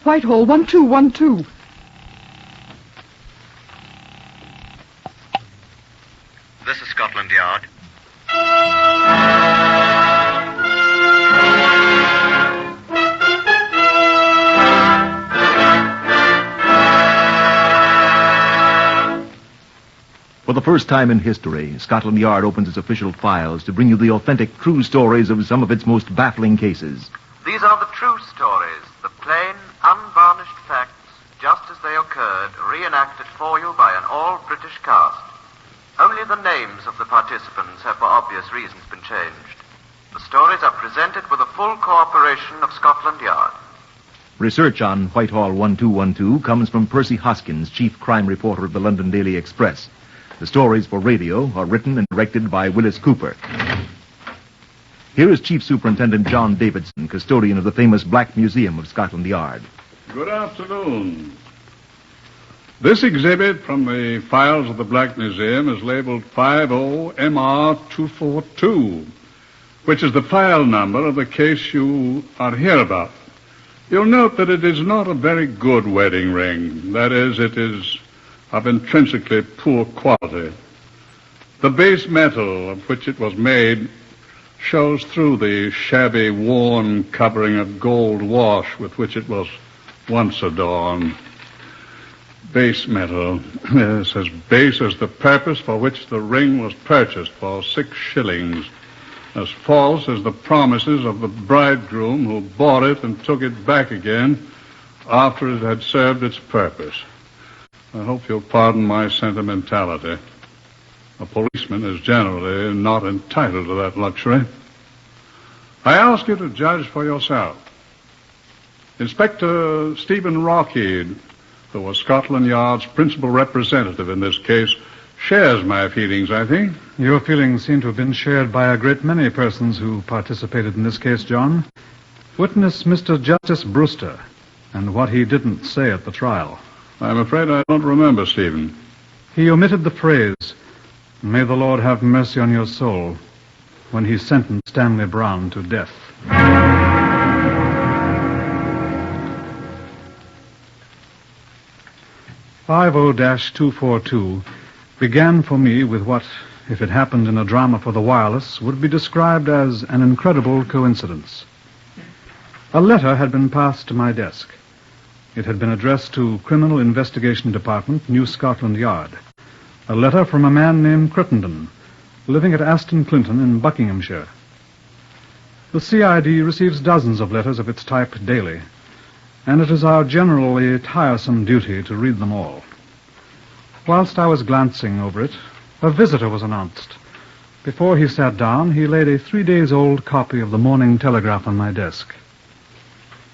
Whitehall, 1212. This is Scotland Yard. For the first time in history, Scotland Yard opens its official files to bring you the authentic, true stories of some of its most baffling cases. These are the true stories, the plain, unvarnished facts, just as they occurred, reenacted for you by an all-British cast. Only the names of the participants have, for obvious reasons, been changed. The stories are presented with the full cooperation of Scotland Yard. Research on Whitehall 1212 comes from Percy Hoskins, chief crime reporter of the London Daily Express. The stories for radio are written and directed by Wyllis Cooper. Here is Chief Superintendent John Davidson, custodian of the famous Black Museum of Scotland Yard. Good afternoon. This exhibit from the files of the Black Museum is labeled 50MR242, which is the file number of the case you are here about. You'll note that it is not a very good wedding ring. That is, it is of intrinsically poor quality. The base metal of which it was made shows through the shabby, worn covering of gold wash with which it was once adorned. Base metal. Yes, as base as the purpose for which the ring was purchased for 6 shillings. As false as the promises of the bridegroom who bought it and took it back again after it had served its purpose. I hope you'll pardon my sentimentality. A policeman is generally not entitled to that luxury. I ask you to judge for yourself. Inspector Stephen Rockheed, who was Scotland Yard's principal representative in this case, shares my feelings, I think. Your feelings seem to have been shared by a great many persons who participated in this case, John. Witness Mr. Justice Brewster and what he didn't say at the trial. I'm afraid I don't remember, Stephen. He omitted the phrase, "May the Lord have mercy on your soul," when he sentenced Stanley Brown to death. 50-242 began for me with what, if it happened in a drama for the Wyllis, would be described as an incredible coincidence. A letter had been passed to my desk. It had been addressed to Criminal Investigation Department, New Scotland Yard. A letter from a man named Crittenden, living at Aston Clinton in Buckinghamshire. The CID receives dozens of letters of its type daily, and it is our generally tiresome duty to read them all. Whilst I was glancing over it, a visitor was announced. Before he sat down, he laid a 3-days-old copy of the Morning Telegraph on my desk.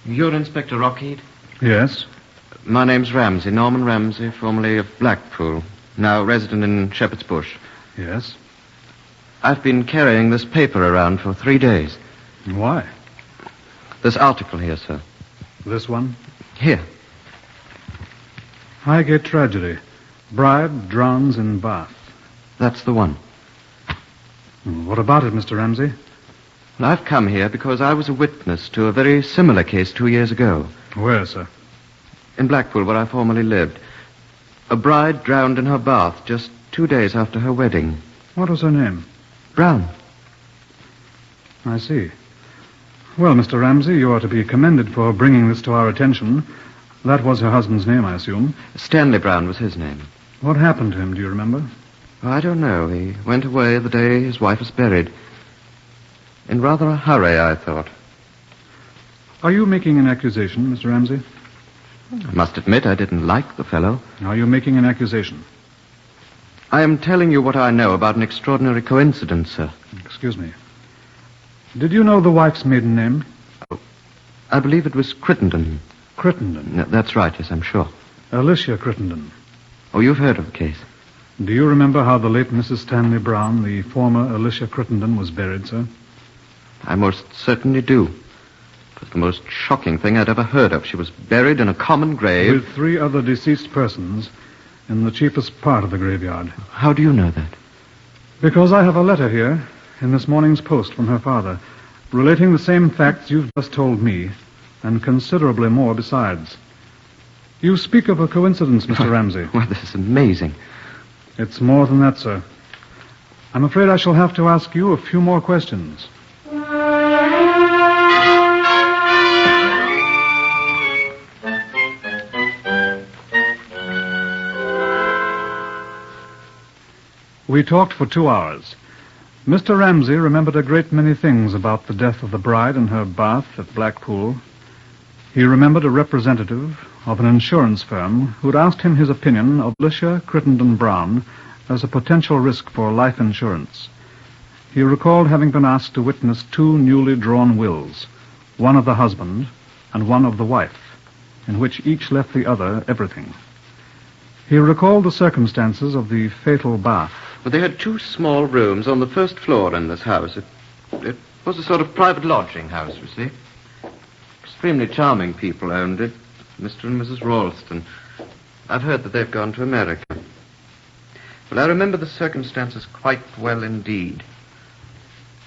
You're Inspector Rockheed? Yes? My name's Ramsey, Norman Ramsey, formerly of Blackpool, now resident in Shepherd's Bush. Yes? I've been carrying this paper around for 3 days. Why? This article here, sir. This one? Here. Highgate tragedy. Bride drowns in bath. That's the one. What about it, Mr. Ramsey? Well, I've come here because I was a witness to a very similar case 2 years ago. Where, sir? In Blackpool, where I formerly lived. A bride drowned in her bath just 2 days after her wedding. What was her name? Brown. I see. Well, Mr. Ramsey, you are to be commended for bringing this to our attention. That was her husband's name, I assume. Stanley Brown was his name. What happened to him, do you remember? Well, I don't know. He went away the day his wife was buried. In rather a hurry, I thought. Are you making an accusation, Mr. Ramsey? I must admit I didn't like the fellow. Are you making an accusation? I am telling you what I know about an extraordinary coincidence, sir. Excuse me. Did you know the wife's maiden name? Oh, I believe it was Crittenden. Crittenden? No, that's right, yes, I'm sure. Alicia Crittenden. Oh, you've heard of the case. Do you remember how the late Mrs. Stanley Brown, the former Alicia Crittenden, was buried, sir? I most certainly do. It was the most shocking thing I'd ever heard of. She was buried in a common grave. With 3 other deceased persons in the cheapest part of the graveyard. How do you know that? Because I have a letter here in this morning's post from her father, relating the same facts you've just told me, and considerably more besides. You speak of a coincidence, Mr. Ramsey. Well, this is amazing. It's more than that, sir. I'm afraid I shall have to ask you a few more questions. We talked for 2 hours. Mr. Ramsey remembered a great many things about the death of the bride in her bath at Blackpool. He remembered a representative of an insurance firm who'd asked him his opinion of Alicia Crittenden Brown as a potential risk for life insurance. He recalled having been asked to witness 2 newly drawn wills, one of the husband and one of the wife, in which each left the other everything. He recalled the circumstances of the fatal bath. Well, they had 2 small rooms on the first floor in this house. It was a sort of private lodging house, you see. Extremely charming people owned it, Mr. and Mrs. Ralston. I've heard that they've gone to America. Well, I remember the circumstances quite well indeed.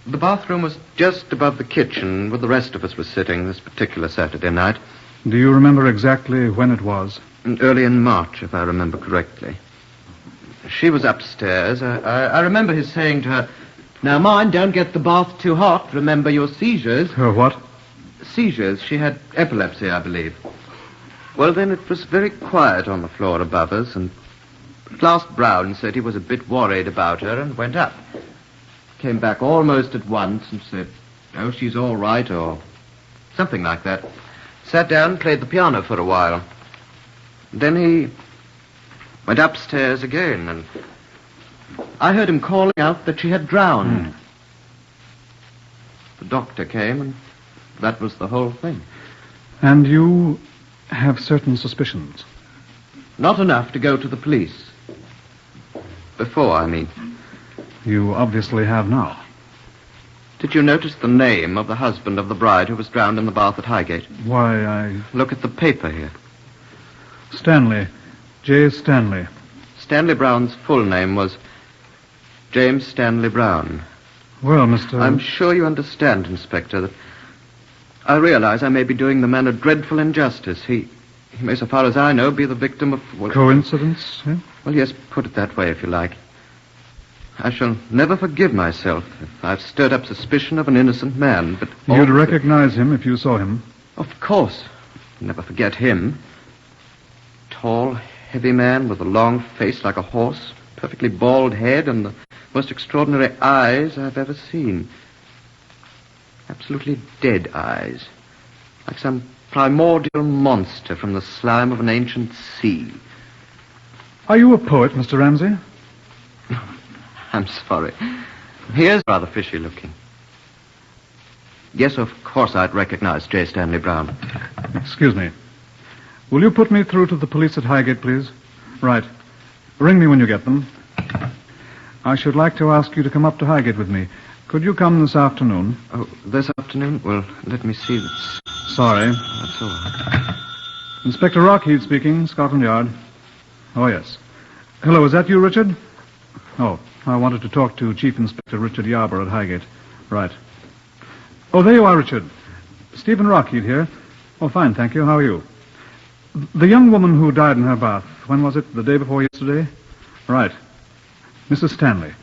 The bathroom was just above the kitchen where the rest of us were sitting this particular Saturday night. Do you remember exactly when it was? Early in March, if I remember correctly. She was upstairs. I remember his saying to her, "Now mind, don't get the bath too hot. Remember your seizures." Her what? Seizures. She had epilepsy, I believe. Well, then it was very quiet on the floor above us, and at last Brown said he was a bit worried about her and went up. Came back almost at once and said, "Oh, she's all right," or something like that. Sat down and played the piano for a while. Then he went upstairs again, and I heard him calling out that she had drowned. The doctor came, and that was the whole thing. And you have certain suspicions? Not enough to go to the police. Before, I mean. You obviously have now. Did you notice the name of the husband of the bride who was drowned in the bath at Highgate? Why, Look at the paper here. Stanley. J. Stanley. Stanley Brown's full name was James Stanley Brown. Well, Mr... I'm sure you understand, Inspector, that I realize I may be doing the man a dreadful injustice. He may, so far as I know, be the victim of... Well, coincidence, eh? Well, yes, put it that way, if you like. I shall never forgive myself if I've stirred up suspicion of an innocent man, but... You'd recognize him if you saw him? Of course. Never forget him. Tall, heavy man with a long face like a horse, perfectly bald head, and the most extraordinary eyes I've ever seen. Absolutely dead eyes, like some primordial monster from the slime of an ancient sea. Are you a poet, Mr. Ramsey? I'm sorry. He is rather fishy looking. Yes, of course I'd recognize J. Stanley Brown. Excuse me. Will you put me through to the police at Highgate, please? Right. Ring me when you get them. I should like to ask you to come up to Highgate with me. Could you come this afternoon? Oh, this afternoon? Well, let me see. Sorry. That's all right. Inspector Rockheed speaking, Scotland Yard. Oh, yes. Hello, is that you, Richard? Oh, I wanted to talk to Chief Inspector Richard Yarber at Highgate. Right. Oh, there you are, Richard. Stephen Rockheed here. Oh, fine, thank you. How are you? The young woman who died in her bath, when was it? The day before yesterday? Right. Mrs. Stanley.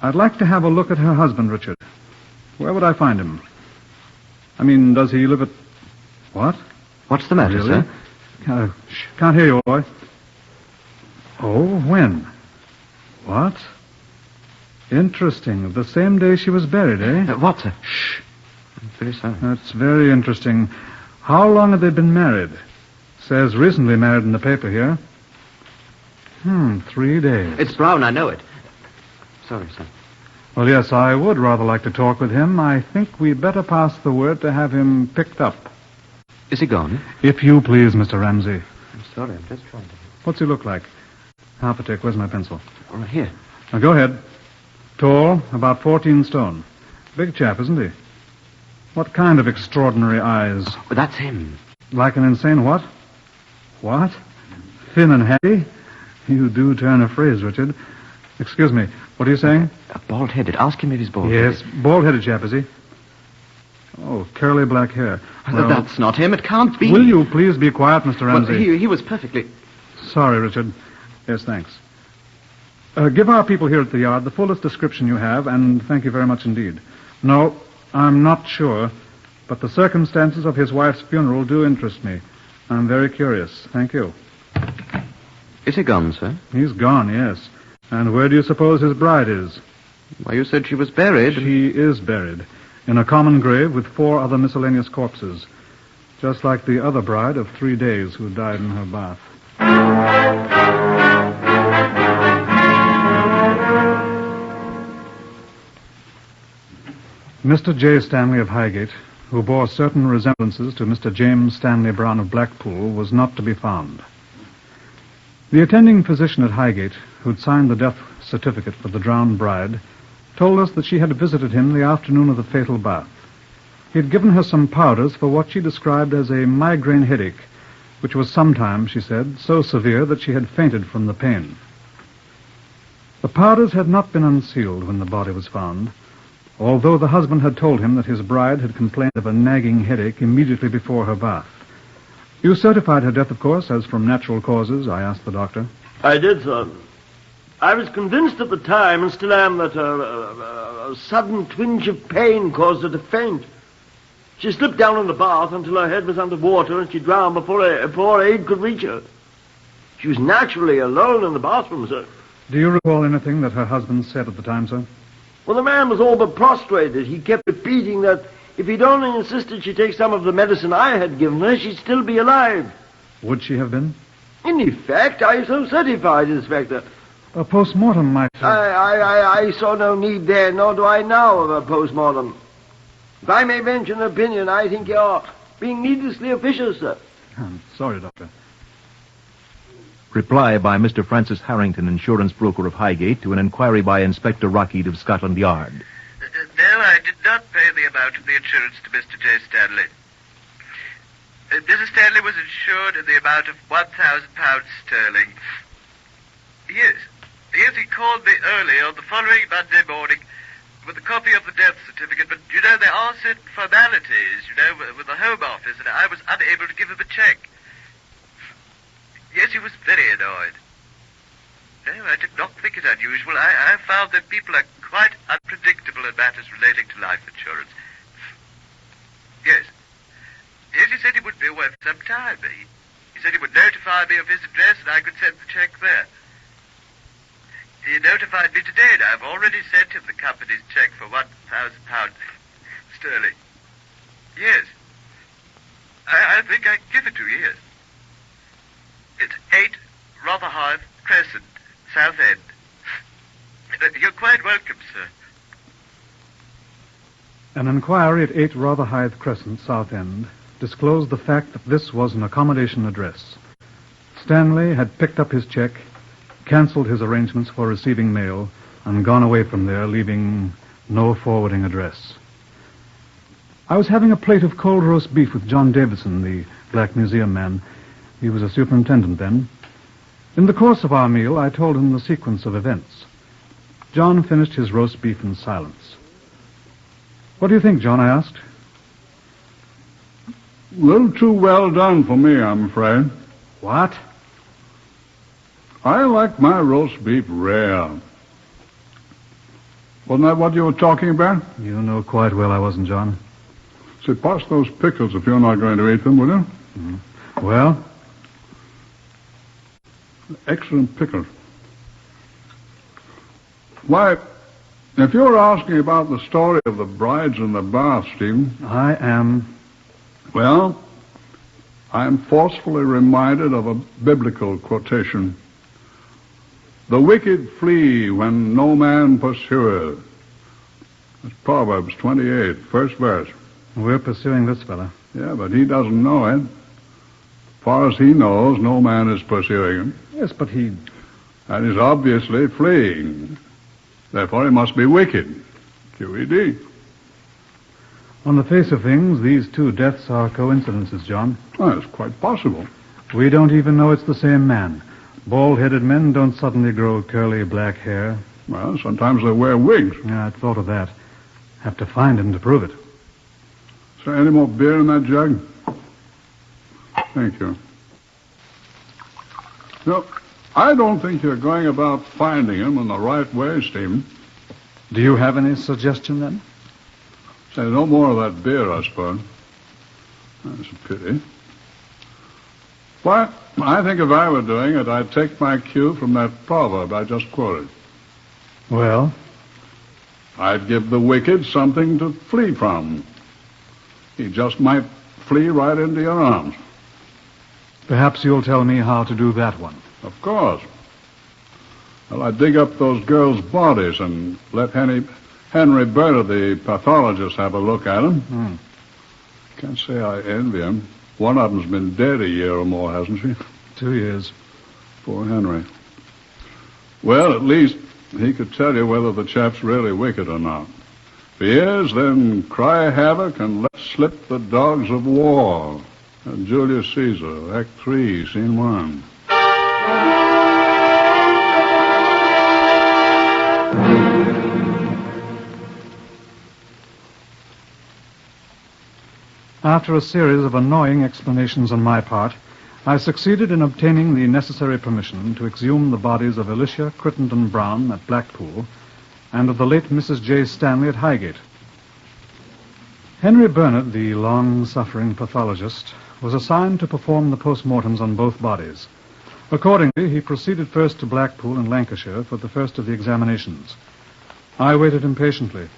I'd like to have a look at her husband, Richard. Where would I find him? I mean, does he live at... What? What's the matter, Really? sir? Can't hear you, boy. Oh, when? What? Interesting. The same day she was buried, eh? What, sir? Shh. I'm very sorry. That's very interesting. How long had they been married? Says recently married in the paper here. 3 days. It's Brown, I know it. Sorry, sir. Well, yes, I would rather like to talk with him. I think we'd better pass the word to have him picked up. Is he gone? If you please, Mr. Ramsey. I'm sorry, I'm just trying to... What's he look like? Half a tick. Where's my pencil? All right, here. Now, go ahead. Tall, about 14 stone. Big chap, isn't he? What kind of extraordinary eyes? Oh, that's him. Like an insane what? What? Thin and heavy? You do turn a phrase, Richard. Excuse me. What are you saying? Bald-headed. Ask him if he's bald-headed. Yes, bald-headed chap, is he? Oh, curly black hair. Well, that's not him. It can't be. Will you please be quiet, Mr. Ramsey? Well, he was perfectly... Sorry, Richard. Yes, thanks. Give our people here at the yard the fullest description you have, and thank you very much indeed. No, I'm not sure, but the circumstances of his wife's funeral do interest me. I'm very curious. Thank you. Is he gone, sir? He's gone, yes. And where do you suppose his bride is? Why, you said she was buried. She is buried in a common grave with 4 other miscellaneous corpses, just like the other bride of 3 days who died in her bath. Mr. J. Stanley of Highgate, who bore certain resemblances to Mr. James Stanley Brown of Blackpool, was not to be found. The attending physician at Highgate, who'd signed the death certificate for the drowned bride, told us that she had visited him the afternoon of the fatal bath. He had given her some powders for what she described as a migraine headache, which was sometimes, she said, so severe that she had fainted from the pain. The powders had not been unsealed when the body was found, although the husband had told him that his bride had complained of a nagging headache immediately before her bath. You certified her death, of course, as from natural causes, I asked the doctor. I did, sir. I was convinced at the time, and still am, that a sudden twinge of pain caused her to faint. She slipped down in the bath until her head was under water, and she drowned before aid could reach her. She was naturally alone in the bathroom, sir. Do you recall anything that her husband said at the time, sir? Well, the man was all but prostrated. He kept repeating that if he'd only insisted she take some of the medicine I had given her, she'd still be alive. Would she have been? In effect, I so certified, Inspector. A post-mortem might... I saw no need there, nor do I now of a post-mortem. If I may venture an opinion, I think you're being needlessly officious, sir. I'm sorry, Doctor. Reply by Mr. Francis Harrington, insurance broker of Highgate, to an inquiry by Inspector Rockheed of Scotland Yard. No, I did not pay the amount of the insurance to Mr. J. Stanley. Mrs. Stanley was insured in the amount of £1,000 sterling. Yes, he called me early on the following Monday morning with a copy of the death certificate, but, there are certain formalities, with the Home Office, and I was unable to give him a cheque. Yes, he was very annoyed. No, I did not think it unusual. I found that people are quite unpredictable in matters relating to life insurance. Yes. Yes, he said he would be away for some time. He said he would notify me of his address and I could send the cheque there. He notified me today, and I've already sent him the company's cheque for £1,000 sterling. Yes. I think I can give it to you, yes. It's 8 Rotherhithe Crescent, South End. You're quite welcome, sir. An inquiry at 8 Rotherhithe Crescent, South End, disclosed the fact that this was an accommodation address. Stanley had picked up his check, canceled his arrangements for receiving mail, and gone away from there, leaving no forwarding address. I was having a plate of cold roast beef with John Davidson, the Black Museum man. He was a superintendent then. In the course of our meal, I told him the sequence of events. John finished his roast beef in silence. What do you think, John? I asked. A little too well done for me, I'm afraid. What? I like my roast beef rare. Wasn't that what you were talking about? You know quite well I wasn't, John. Say, pass those pickles if you're not going to eat them, will you? Well? Excellent pickles. Why, if you're asking about the story of the brides in the bath, Stephen... I am. Well, I'm forcefully reminded of a biblical quotation. The wicked flee when no man pursueth. That's Proverbs 28, first verse. We're pursuing this fella. Yeah, but he doesn't know it. As far as he knows, no man is pursuing him. Yes, but he... And he's obviously fleeing. Therefore, he must be wicked. QED. On the face of things, these two deaths are coincidences, John. Oh, it's quite possible. We don't even know it's the same man. Bald-headed men don't suddenly grow curly black hair. Well, sometimes they wear wigs. Yeah, I thought of that. Have to find him to prove it. there any more beer in that jug? Thank you. No, I don't think you're going about finding him in the right way, Stephen. Do you have any suggestion, then? Say, no more of that beer, I suppose. That's a pity. Why, I think if I were doing it, I'd take my cue from that proverb I just quoted. Well? I'd give the wicked something to flee from. He just might flee right into your arms. Perhaps you'll tell me how to do that one. Of course. Well, I'd dig up those girls' bodies and let Henry Bernard, the pathologist, have a look at them. Can't say I envy him. One of them's been dead a year or more, hasn't she? 2 years. Poor Henry. Well, at least he could tell you whether the chap's really wicked or not. If he is, then cry havoc and let slip the dogs of war. Julius Caesar, Act 3, Scene 1. After a series of annoying explanations on my part, I succeeded in obtaining the necessary permission to exhume the bodies of Alicia Crittenden Brown at Blackpool and of the late Mrs. J. Stanley at Highgate. Henry Bernard, the long-suffering pathologist, was assigned to perform the post-mortems on both bodies. Accordingly, he proceeded first to Blackpool in Lancashire for the first of the examinations. I waited impatiently.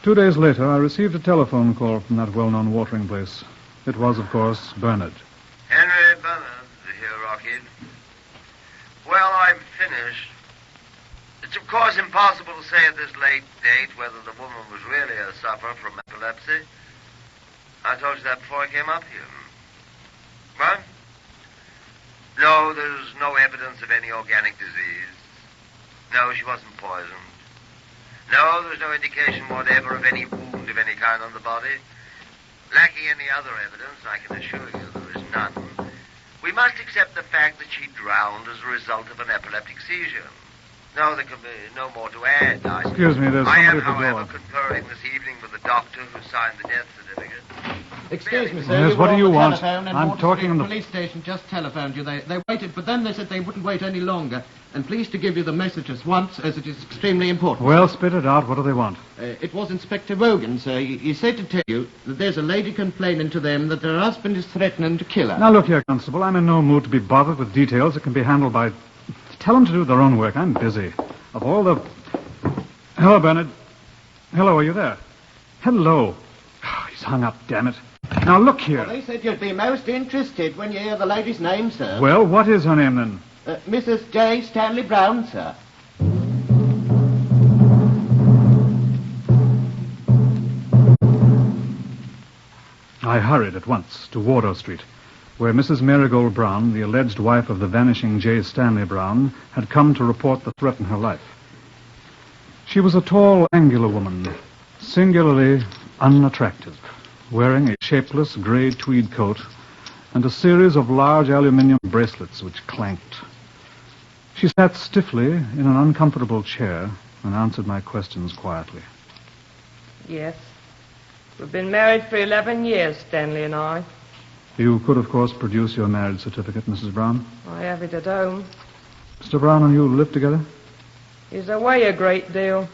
2 days later, I received a telephone call from that well-known watering place. It was, of course, Bernard. Henry Bernard here, Rocky. Well, I'm finished. It's, of course, impossible to say at this late date whether the woman was really a sufferer from epilepsy. I told you that before I came up here. What? No, there's no evidence of any organic disease. No, she wasn't poisoned. No, there's no indication whatever of any wound of any kind on the body. Lacking any other evidence, I can assure you there is none. We must accept the fact that she drowned as a result of an epileptic seizure. No, there can be no more to add. Excuse me, there's somebody at the door. I am, however, conferring this evening with the doctor who signed the death certificate. Excuse me, sir. Yes, what do you want? I'm talking on the police station just telephoned you. They waited, but then they said they wouldn't wait any longer. And pleased to give you the message at once, as it is extremely important. Well, spit it out. What do they want? It was Inspector Wogan, sir. He said to tell you that there's a lady complaining to them that her husband is threatening to kill her. Now, look here, Constable. I'm in no mood to be bothered with details that can be handled by... Tell them to do their own work. I'm busy. Of all the... Hello, Bernard. Hello, are you there? Hello. Oh, he's hung up, damn it. Now, look here. Well, they said you'd be most interested when you hear the lady's name, sir. Well, what is her name, then? Mrs. J. Stanley Brown, sir. I hurried at once to Wardour Street, where Mrs. Marigold Brown, the alleged wife of the vanishing J. Stanley Brown, had come to report the threat in her life. She was a tall, angular woman, singularly unattractive, wearing a shapeless gray tweed coat and a series of large aluminum bracelets which clanked. She sat stiffly in an uncomfortable chair and answered my questions quietly. Yes. We've been married for 11 years, Stanley and I. You could, of course, produce your marriage certificate, Mrs. Brown. I have it at home. Mr. Brown and you live together? He's away a great deal.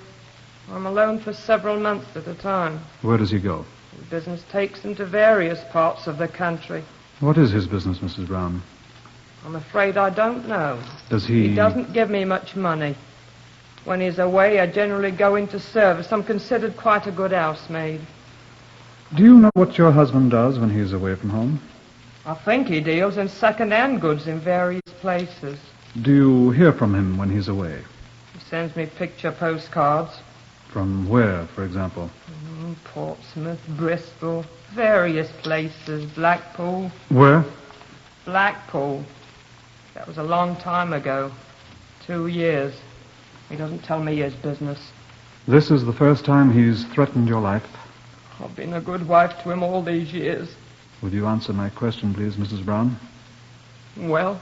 I'm alone for several months at a time. Where does he go? His business takes him to various parts of the country. What is his business, Mrs. Brown? I'm afraid I don't know. Does he... He doesn't give me much money. When he's away, I generally go into service. I'm considered quite a good housemaid. Do you know what your husband does when he's away from home? I think he deals in second-hand goods in various places. Do you hear from him when he's away? He sends me picture postcards. From where, for example? Portsmouth, Bristol, various places, Blackpool. Where? Blackpool. That was a long time ago. 2 years. He doesn't tell me his business. This is the first time he's threatened your life? I've been a good wife to him all these years. Would you answer my question, please, Mrs. Brown? Well,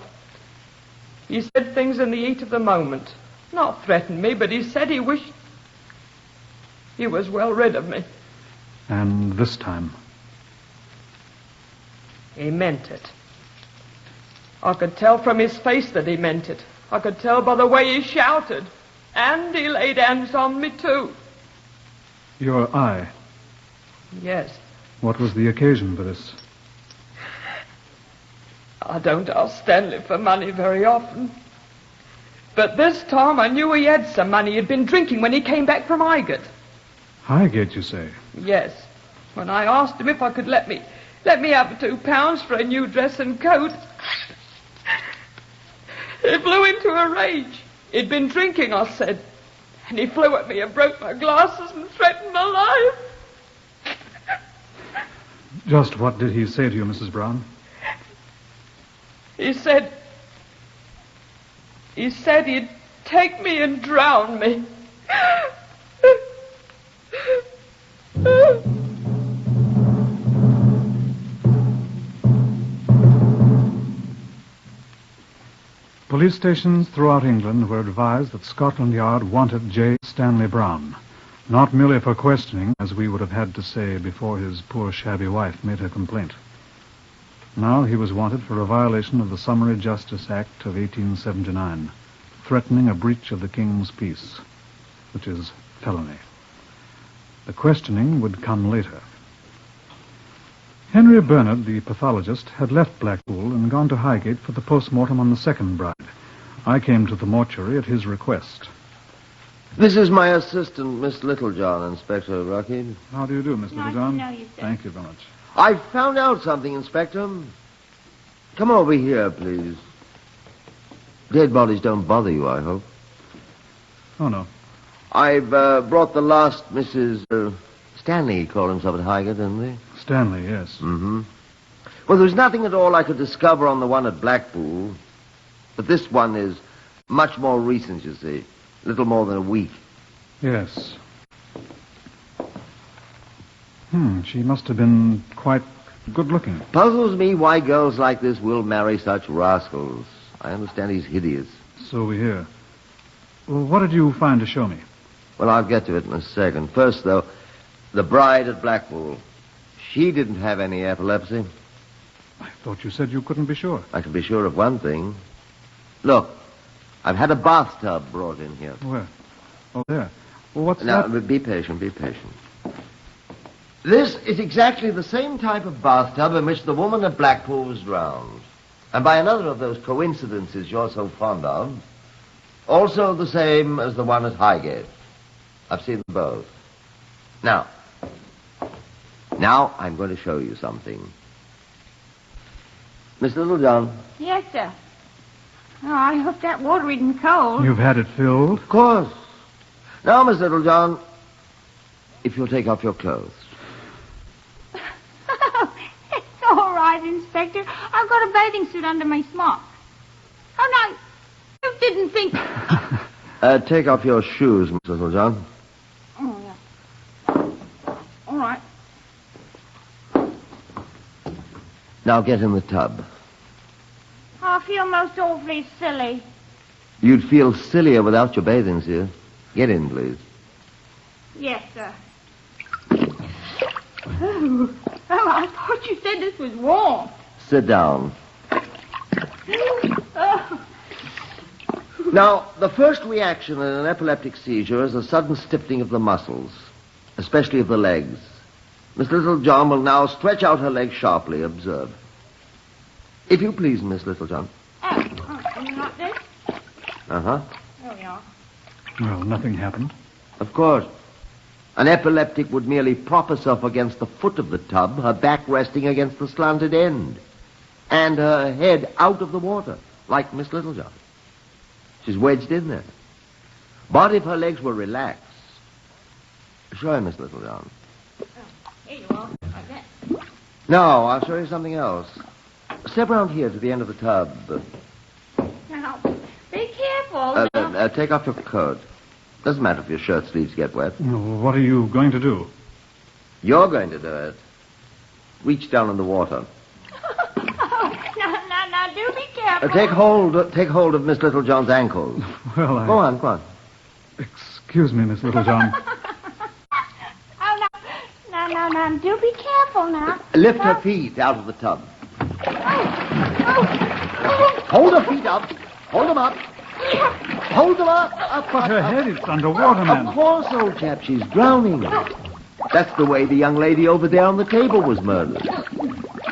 he said things in the heat of the moment. Not threatened me, but he said he wished he was well rid of me. And this time? He meant it. I could tell from his face that he meant it. I could tell by the way he shouted. And he laid hands on me, too. Your eye. Yes. What was the occasion for this? I don't ask Stanley for money very often. But this time I knew he had some money. He'd been drinking when he came back from Highgate. Highgate, you say? Yes. When I asked him if I could let me have £2 for a new dress and coat, he flew into a rage. He'd been drinking, I said. And he flew at me and broke my glasses and threatened my life. Just what did he say to you, Mrs. Brown? He said he'd take me and drown me. Police stations throughout England were advised that Scotland Yard wanted J. Stanley Brown, not merely for questioning, as we would have had to say before his poor shabby wife made her complaint. Now he was wanted for a violation of the Summary Justice Act of 1879, threatening a breach of the King's peace, which is felony. The questioning would come later. Henry Bernard, the pathologist, had left Blackpool and gone to Highgate for the post-mortem on the second bride. I came to the mortuary at his request. This is my assistant, Miss Littlejohn, Inspector Rocky. How do you do, Miss Littlejohn? know you, sir. Thank you very much. I found out something, Inspector. Come over here, please. Dead bodies don't bother you, I hope. Oh, no. I've brought the last Mrs. Stanley, called himself at Highgate, didn't he? Stanley, yes. Mm-hmm. Well, there was nothing at all I could discover on the one at Blackpool. But this one is much more recent, you see. A little more than a week. Yes. She must have been quite good-looking. Puzzles me why girls like this will marry such rascals. I understand he's hideous. So we hear. Well, what did you find to show me? Well, I'll get to it in a second. First, though, the bride at Blackpool. She didn't have any epilepsy. I thought you said you couldn't be sure. I can be sure of one thing. Look, I've had a bathtub brought in here. Where? Oh, there. Well, what's Now, that? be patient, be patient. This is exactly the same type of bathtub in which the woman at Blackpool was drowned. And by another of those coincidences you're so fond of, also the same as the one at Highgate. I've seen them both. Now I'm going to show you something. Miss Littlejohn. Yes, sir. Oh, I hope that water isn't cold. You've had it filled? Of course. Now, Miss Littlejohn, if you'll take off your clothes. It's all right, Inspector. I've got a bathing suit under my smock. Oh, no, you didn't think... Take off your shoes, Miss Littlejohn. Oh, yeah. All right. Now get in the tub. I feel most awfully silly. You'd feel sillier without your bathing suit. Get in, please. Yes, sir. Oh, I thought you said this was warm. Sit down. Oh. Now, the first reaction in an epileptic seizure is a sudden stiffening of the muscles, especially of the legs. Miss Littlejohn will now stretch out her legs sharply. Observe. If you please, Miss Littlejohn. And you like this? Uh-huh. There we are. Well, nothing happened. Of course. An epileptic would merely prop herself against the foot of the tub, her back resting against the slanted end, and her head out of the water, like Miss Littlejohn. She's wedged in there. But if her legs were relaxed... Show her, Miss Littlejohn. Here you are. Like that. No, I'll show you something else. Step around here to the end of the tub. Now, be careful. Take off your coat. Doesn't matter if your shirt sleeves get wet. What are you going to do? You're going to do it. Reach down in the water. Now, do be careful. Take hold of Miss Littlejohn's ankles. Well, Go on. Excuse me, Miss Littlejohn. Oh, now, do be careful now. Lift her feet out of the tub. Hold her feet up. Hold them up. Hold them up. But her head is underwater, man. Of course, old chap. She's drowning. That's the way the young lady over there on the table was murdered.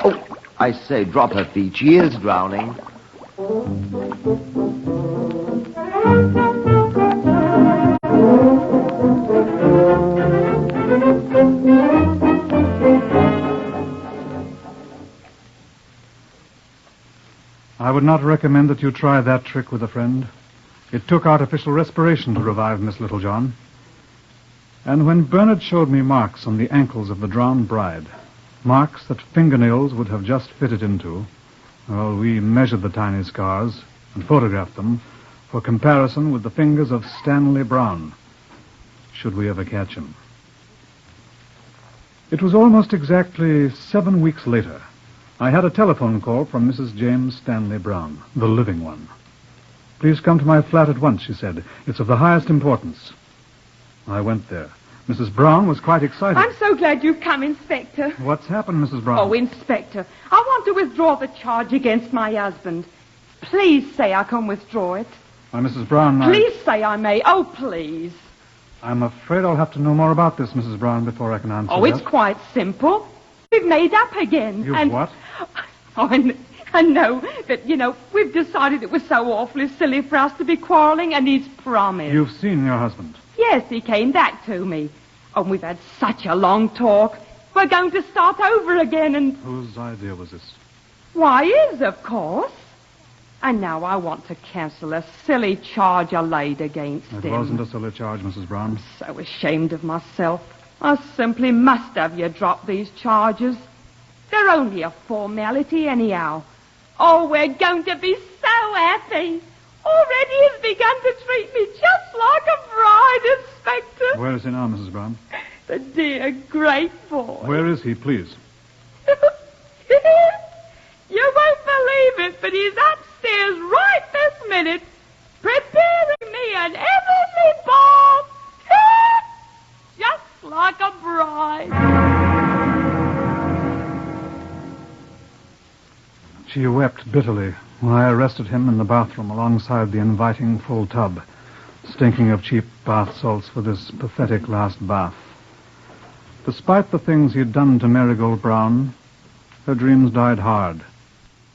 Oh, I say, drop her feet. She is drowning. I would not recommend that you try that trick with a friend. It took artificial respiration to revive Miss Littlejohn. And when Bernard showed me marks on the ankles of the drowned bride, marks that fingernails would have just fitted into, well, we measured the tiny scars and photographed them for comparison with the fingers of Stanley Brown, should we ever catch him. It was almost exactly 7 weeks later. I had a telephone call from Mrs. James Stanley Brown, the living one. "Please come to my flat at once," she said. "It's of the highest importance." I went there. Mrs. Brown was quite excited. I'm so glad you've come, Inspector. What's happened, Mrs. Brown? Oh, Inspector, I want to withdraw the charge against my husband. Please say I can withdraw it. Why, Mrs. Brown, Please say I may. Oh, please. I'm afraid I'll have to know more about this, Mrs. Brown, before I can answer Oh, that. it's quite simple. We've made up again. You've what? Oh, I know, but, we've decided it was so awfully silly for us to be quarreling, and he's promised. You've seen your husband? Yes, he came back to me. Oh, we've had such a long talk. We're going to start over again, and... Whose idea was this? Why, his, of course. And now I want to cancel a silly charge I laid against him. It wasn't a silly charge, Mrs. Brown. I'm so ashamed of myself. I simply must have you drop these charges. They're only a formality anyhow. Oh, we're going to be so happy. Already he's begun to treat me just like a bride, Inspector. Where is he now, Mrs. Brown? The dear, great boy. Where is he, please? You won't believe it, but he's upstairs right this minute, preparing me an heavenly bath. Just like a bride. She wept bitterly when I arrested him in the bathroom alongside the inviting full tub, stinking of cheap bath salts for this pathetic last bath. Despite the things he'd done to Marigold Brown, her dreams died hard.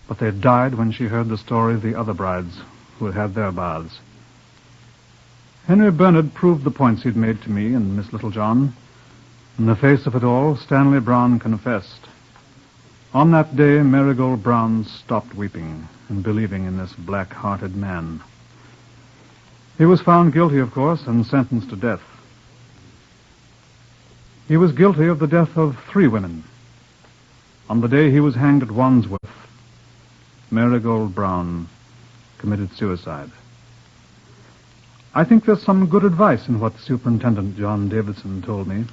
But they died when she heard the story of the other brides who had had their baths. Henry Bernard proved the points he'd made to me and Miss Littlejohn. In the face of it all, Stanley Brown confessed. On that day, Marigold Brown stopped weeping and believing in this black-hearted man. He was found guilty, of course, and sentenced to death. He was guilty of the death of 3 women. On the day he was hanged at Wandsworth, Marigold Brown committed suicide. I think there's some good advice in what Superintendent John Davidson told me.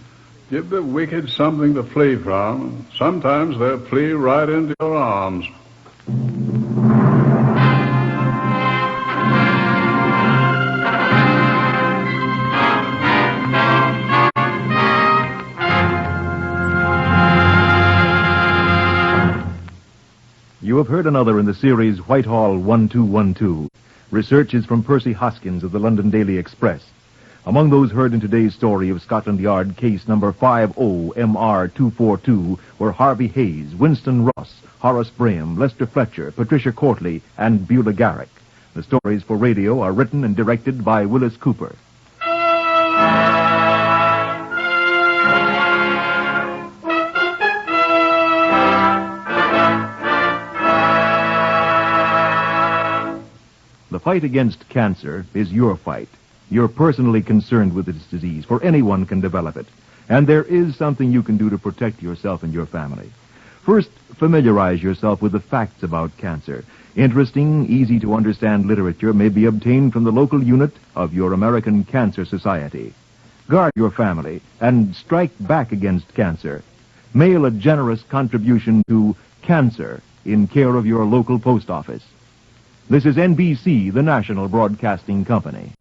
Give the wicked something to flee from. Sometimes they'll flee right into your arms. You have heard another in the series Whitehall 1212. Research is from Percy Hoskins of the London Daily Express. Among those heard in today's story of Scotland Yard case number 50MR242 were Harvey Hayes, Winston Ross, Horace Braham, Lester Fletcher, Patricia Courtley, and Beulah Garrick. The stories for radio are written and directed by Wyllis Cooper. The fight against cancer is your fight. You're personally concerned with this disease, for anyone can develop it. And there is something you can do to protect yourself and your family. First, familiarize yourself with the facts about cancer. Interesting, easy-to-understand literature may be obtained from the local unit of your American Cancer Society. Guard your family and strike back against cancer. Mail a generous contribution to Cancer in care of your local post office. This is NBC, the national broadcasting company.